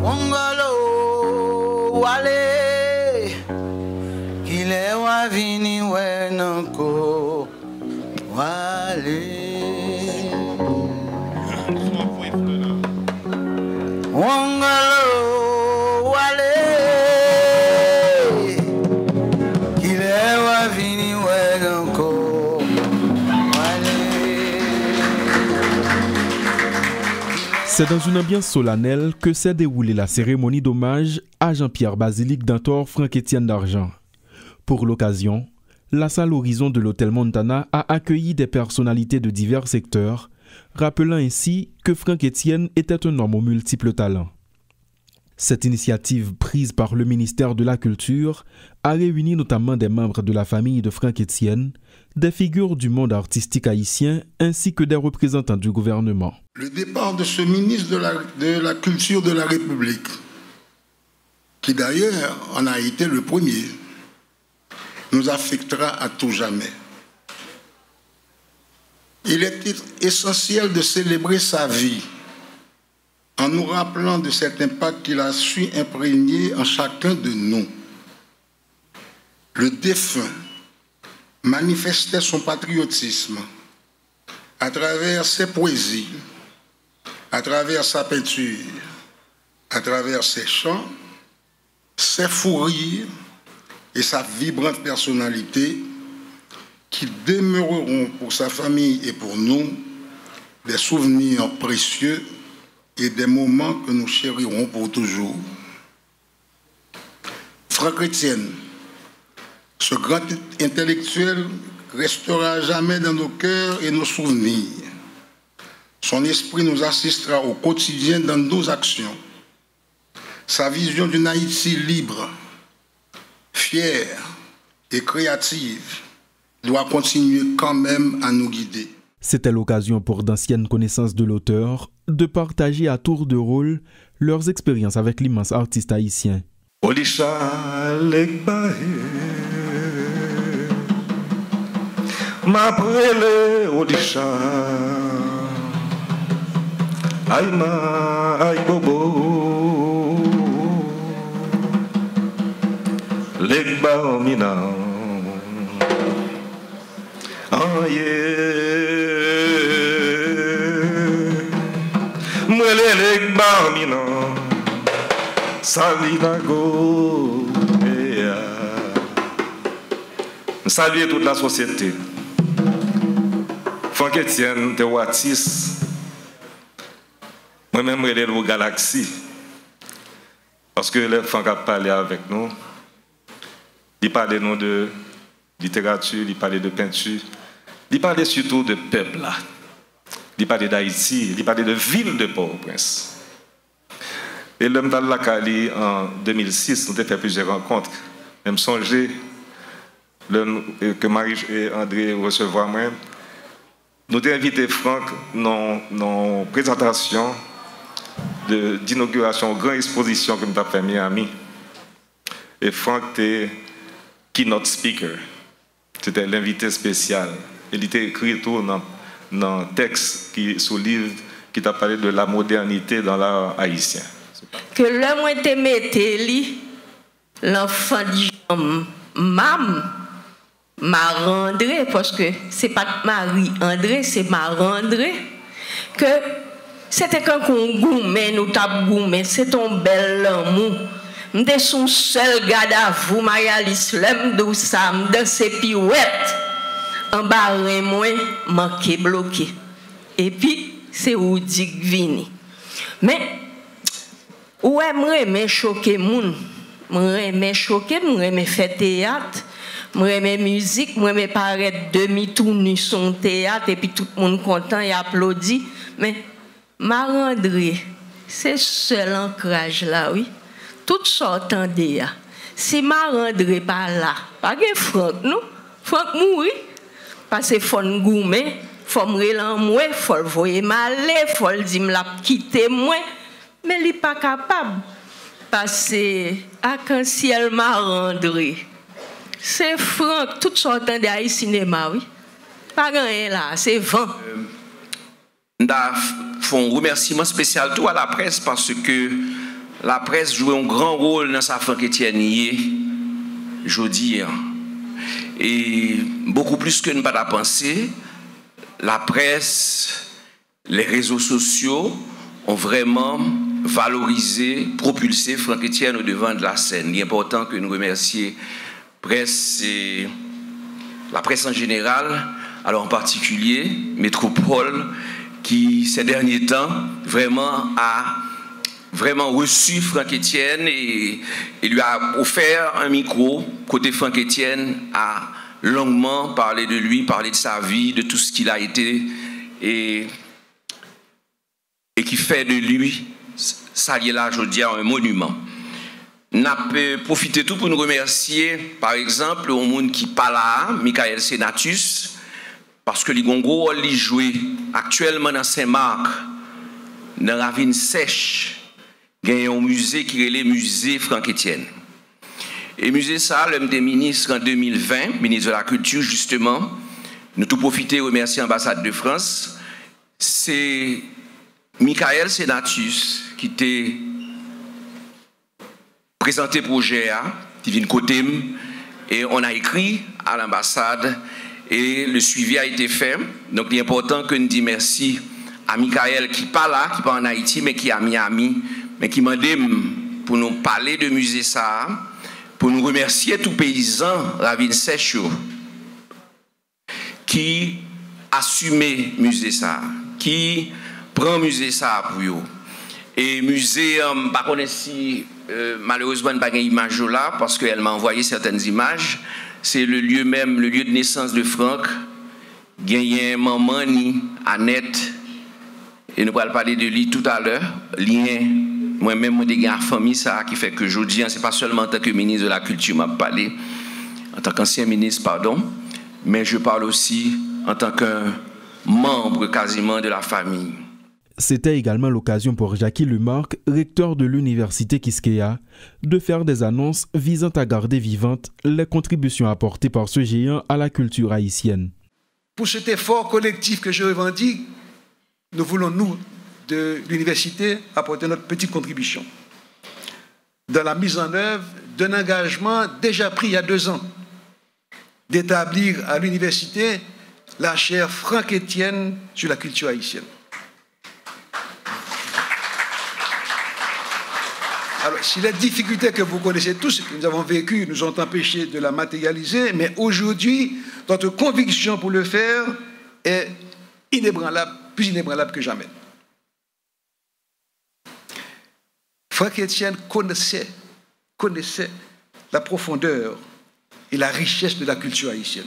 Wongolo wale kile wavini wenoko wale Wongolo wale kile wavini wenoko wale. C'est dans une ambiance solennelle que s'est déroulée la cérémonie d'hommage à Jean-Pierre Basilique Dantor Franck-Étienne d'Argent. Pour l'occasion, la salle Horizon de l'Hôtel Montana a accueilli des personnalités de divers secteurs, rappelant ainsi que Franck-Étienne était un homme aux multiples talents. Cette initiative prise par le ministère de la Culture a réuni notamment des membres de la famille de Franck-Étienne, des figures du monde artistique haïtien ainsi que des représentants du gouvernement. Le départ de ce ministre de la Culture de la République, qui d'ailleurs en a été le premier, nous affectera à tout jamais. Il est essentiel de célébrer sa vie en nous rappelant de cet impact qu'il a su imprégner en chacun de nous. Le défunt manifestait son patriotisme à travers ses poésies, à travers sa peinture, à travers ses chants, ses fous rires et sa vibrante personnalité qui demeureront pour sa famille et pour nous des souvenirs précieux et des moments que nous chérirons pour toujours. Franck-Étienne, ce grand intellectuel restera à jamais dans nos cœurs et nos souvenirs. Son esprit nous assistera au quotidien dans nos actions. Sa vision d'une Haïti libre, fière et créative doit continuer quand même à nous guider. C'était l'occasion pour d'anciennes connaissances de l'auteur de partager à tour de rôle leurs expériences avec l'immense artiste haïtien. Odisha Lekbahe Maprele Odisha Aïma Aïbobo Lekba Mina Mwele Lekba Mina Salinago Saluer toute la société. Franck-Étienne de Watis. Moi-même, je suis au Galaxie. Parce que les Franck a parlé avec nous. Il parlait nous de littérature, il parlait de peinture. Il parlait surtout de peuple. Il parlait d'Haïti, il parlait de ville de Port-au-Prince. Et l'homme dans la Cali en 2006, nous avons fait plusieurs rencontres. Même songer que Marie et André recevoir moi. Nous avons invité Franck dans une présentation d'inauguration, grande exposition que nous avons fait à Miami. Et Franck était keynote speaker. C'était l'invité spécial. Il était écrit tout dans un texte sous livre qui t'a parlé de la modernité dans l'art haïtien. Que l'homme était metté l'enfant de Marie-André, parce que c'est pas Marie-André, c'est Marie-André, que c'était quand on goumait, nous tap goumé, c'est ton bel amour. M'était son seul garde à vous, Marie-Alice, l'aime de ça, dans ses pirouettes, en bas, moi, manqué, bloqué. Et puis, c'est où dit vini. Mais, où aimerait choquer moun, m'aimerais choquer, m'aimerais faire théâtre, m'aimerais musique, m'aimerais paraître demi-tour nu son théâtre et puis tout le monde content et applaudit. Mais Marie-André, c'est seul ancrage là, oui. Tout sorte en déa. Si Marie-André pas là, pas que Franck, non? Franck mourit. Parce que faut gourmet, faut me relan moi, faut le voyer m'aller, faut le dire me la quitter moi. Mais il n'est pas capable. Parce que arc-en-ciel Marie-André, c'est Franck, tout sortant de cinéma, oui. Pas rien là, c'est vent. Nous font un remerciement spécial tout à la presse parce que la presse joue un grand rôle dans sa Franck Etienne jeudi. Et beaucoup plus que nous pas à penser, la presse, les réseaux sociaux ont vraiment valorisé, propulsé Franck Etienne au devant de la scène. Il est important que nous remercions presse et la presse en général, alors en particulier Métropole, qui ces derniers temps vraiment a reçu Franck Etienne et lui a offert un micro. Côté Franck Etienne a longuement parlé de lui, parlé de sa vie, de tout ce qu'il a été et qui fait de lui, ça y est là, je dis, un monument. N'a profité tout pour nous remercier, par exemple, au monde qui parle là, Michael Senatus, parce que les Gongo, ils jouent actuellement dans Saint-Marc, dans la ville sèche. Il y a un musée qui est le musée Franck Etienne. Et le musée ça, l'homme des ministres en 2020, ministre de la Culture justement, nous tout profiter et remercier l'ambassade de France. C'est Michael Senatus qui était présenté le projet, qui vient de côté, et on a écrit à l'ambassade et le suivi a été fait. Donc il est important que nous disions merci à Michael qui n'est pas là, qui n'est pas en Haïti, mais qui est à Miami, mais qui m'a dit pour nous parler de musée ça, pour nous remercier tous les paysans Ravine Sèche qui assumé musée ça, qui prend musée ça pour eux. Et musée, par contre, si malheureusement pas une image là parce qu'elle m'a envoyé certaines images. C'est le lieu même, le lieu de naissance de Franck. Gagné maman ni Annette. Et nous allons parler de lui tout à l'heure. Lien, moi-même, moi, j'ai une famille ça qui fait que aujourd'hui, c'est pas seulement en tant que ministre de la Culture, m'a parlé, en tant qu'ancien ministre, pardon, mais je parle aussi en tant qu'un membre quasiment de la famille. C'était également l'occasion pour Jackie Lemarque, recteur de l'université Quisqueya, de faire des annonces visant à garder vivantes les contributions apportées par ce géant à la culture haïtienne. Pour cet effort collectif que je revendique, nous voulons, nous, de l'université, apporter notre petite contribution dans la mise en œuvre d'un engagement déjà pris il y a 2 ans, d'établir à l'université la chaire Franck Etienne sur la culture haïtienne. Alors, si les difficultés que vous connaissez tous, que nous avons vécues, nous ont empêché de la matérialiser, mais aujourd'hui, notre conviction pour le faire est inébranlable, plus inébranlable que jamais. Franck Etienne connaissait la profondeur et la richesse de la culture haïtienne.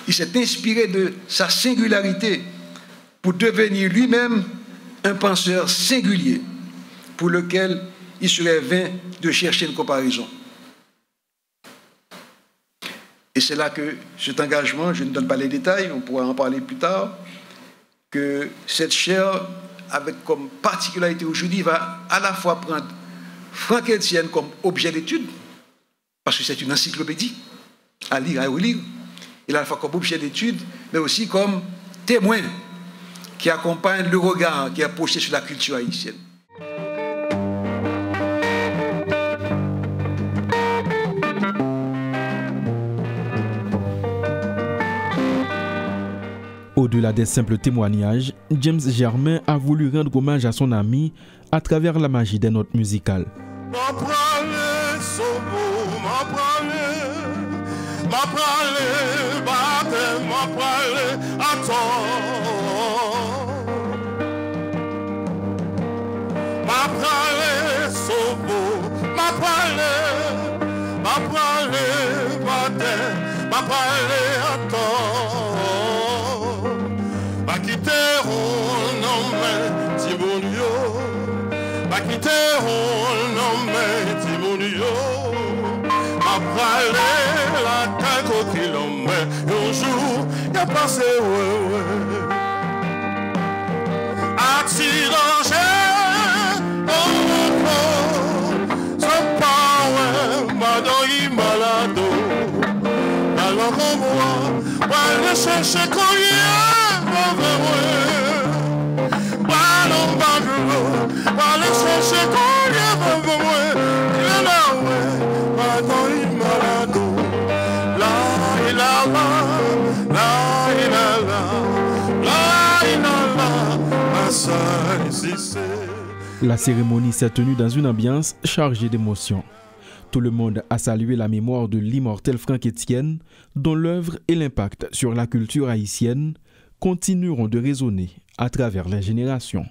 Il s'est inspiré de sa singularité pour devenir lui-même un penseur singulier, pour lequel il serait vain de chercher une comparaison. Et c'est là que cet engagement, je ne donne pas les détails, on pourra en parler plus tard, que cette chaire, avec comme particularité aujourd'hui, va à la fois prendre Franck Etienne comme objet d'étude, parce que c'est une encyclopédie, à lire, à relire, et à la fois comme objet d'étude, mais aussi comme témoin qui accompagne le regard qui est porté sur la culture haïtienne. Au-delà des simples témoignages, James Germain a voulu rendre hommage à son ami à travers la magie des notes musicales. Passé, accident, c'est pas madame malade. Alors on voit, aller chercher combien, aller chercher combien. La cérémonie s'est tenue dans une ambiance chargée d'émotions. Tout le monde a salué la mémoire de l'immortel Franck Etienne, dont l'œuvre et l'impact sur la culture haïtienne continueront de résonner à travers les générations.